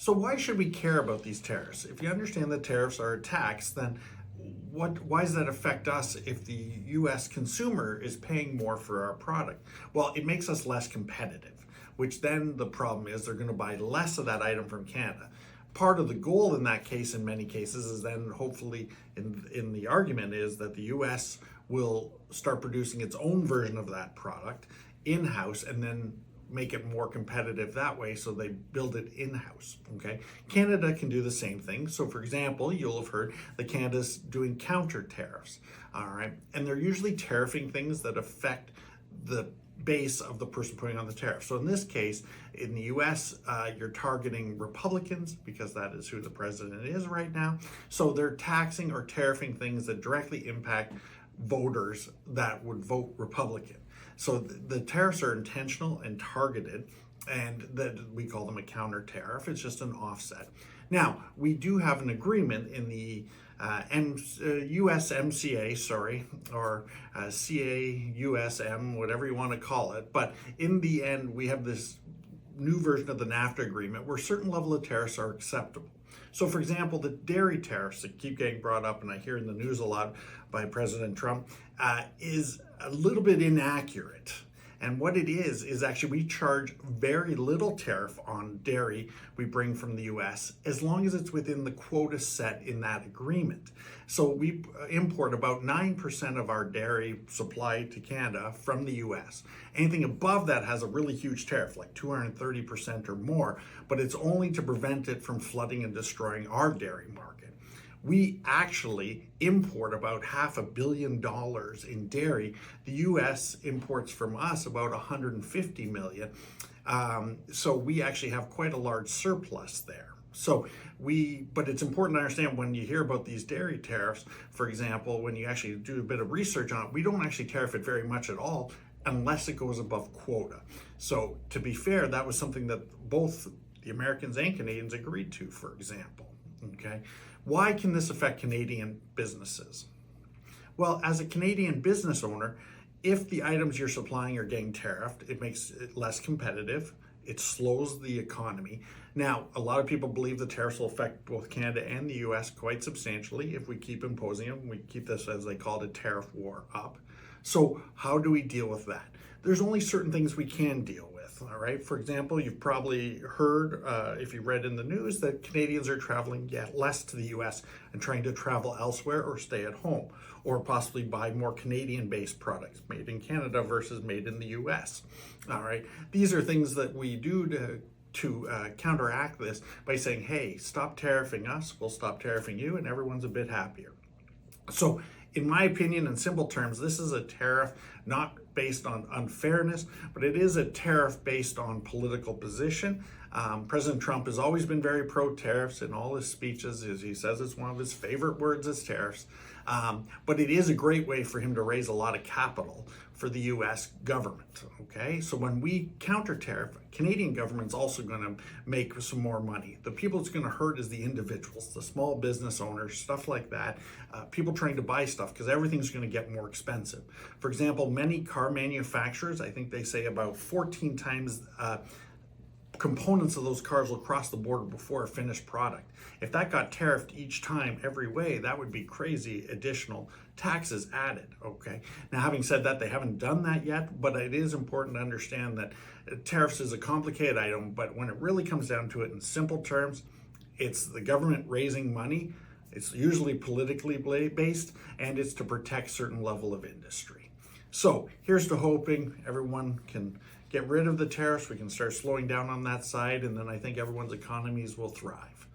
So why should we care about these tariffs? If you understand that tariffs are a tax, then why does that affect us if the US consumer is paying more for our product? Well, it makes us less competitive, which then the problem is they're going to buy less of that item from Canada. Part of the goal in that case, in many cases, is then hopefully in the argument is that the US will start producing its own version of that product in-house and then make it more competitive that way, so they build it in-house. Okay, Canada can do the same thing. So for example, you'll have heard that Canada's doing counter tariffs. All right, and they're usually tariffing things that affect the base of the person putting on the tariff. So in this case, in the US, you're targeting Republicans because that is who the president is right now. So they're taxing or tariffing things that directly impact voters that would vote Republican. So the tariffs are intentional and targeted, and that we call them a counter tariff. It's just an offset. Now, we do have an agreement in the USMCA, or CAUSM, whatever you want to call it. But in the end, we have this new version of the NAFTA agreement where certain level of tariffs are acceptable. So for example, the dairy tariffs that keep getting brought up, and I hear in the news a lot by President Trump, is a little bit inaccurate. And what it is actually we charge very little tariff on dairy we bring from the US as long as it's within the quota set in that agreement. So we import about 9% of our dairy supply to Canada from the US. Anything above that has a really huge tariff, like 230% or more, but it's only to prevent it from flooding and destroying our dairy market. We actually import about $500 million in dairy. The U.S. imports from us about 150 million. So we actually have quite a large surplus there. But it's important to understand when you hear about these dairy tariffs, for example, when you actually do a bit of research on it, we don't actually tariff it very much at all unless it goes above quota. So to be fair, that was something that both the Americans and Canadians agreed to, for example. Okay. Why can this affect Canadian businesses? Well, as a Canadian business owner, if the items you're supplying are getting tariffed, it makes it less competitive. It slows the economy. Now, a lot of people believe the tariffs will affect both Canada and the US quite substantially if we keep imposing them. We keep this, as they call it, a tariff war up. So how do we deal with that? There's only certain things we can deal with, all right? For example, you've probably heard, if you read in the news, that Canadians are traveling yet less to the US and trying to travel elsewhere or stay at home, or possibly buy more Canadian-based products made in Canada versus made in the US, all right? These are things that we do to counteract this by saying, hey, stop tariffing us, we'll stop tariffing you, and everyone's a bit happier. So in my opinion, in simple terms, this is a tariff not based on unfairness, but it is a tariff based on political position. President Trump has always been very pro-tariffs in all his speeches. As he says, it's one of his favorite words is tariffs. But it is a great way for him to raise a lot of capital for the US government, okay? So when we counter tariff, Canadian government's also gonna make some more money. The people it's gonna hurt is the individuals, the small business owners, stuff like that, people trying to buy stuff because everything's gonna get more expensive. For example, many car manufacturers, I think they say about 14 times components of those cars will cross the border before a finished product. If that got tariffed each time, every way, that would be crazy additional taxes added, okay? Now, having said that, they haven't done that yet, but it is important to understand that tariffs is a complicated item, but when it really comes down to it in simple terms, it's the government raising money, it's usually politically based, and it's to protect certain level of industry. So here's to hoping everyone can get rid of the tariffs, we can start slowing down on that side, and then I think everyone's economies will thrive.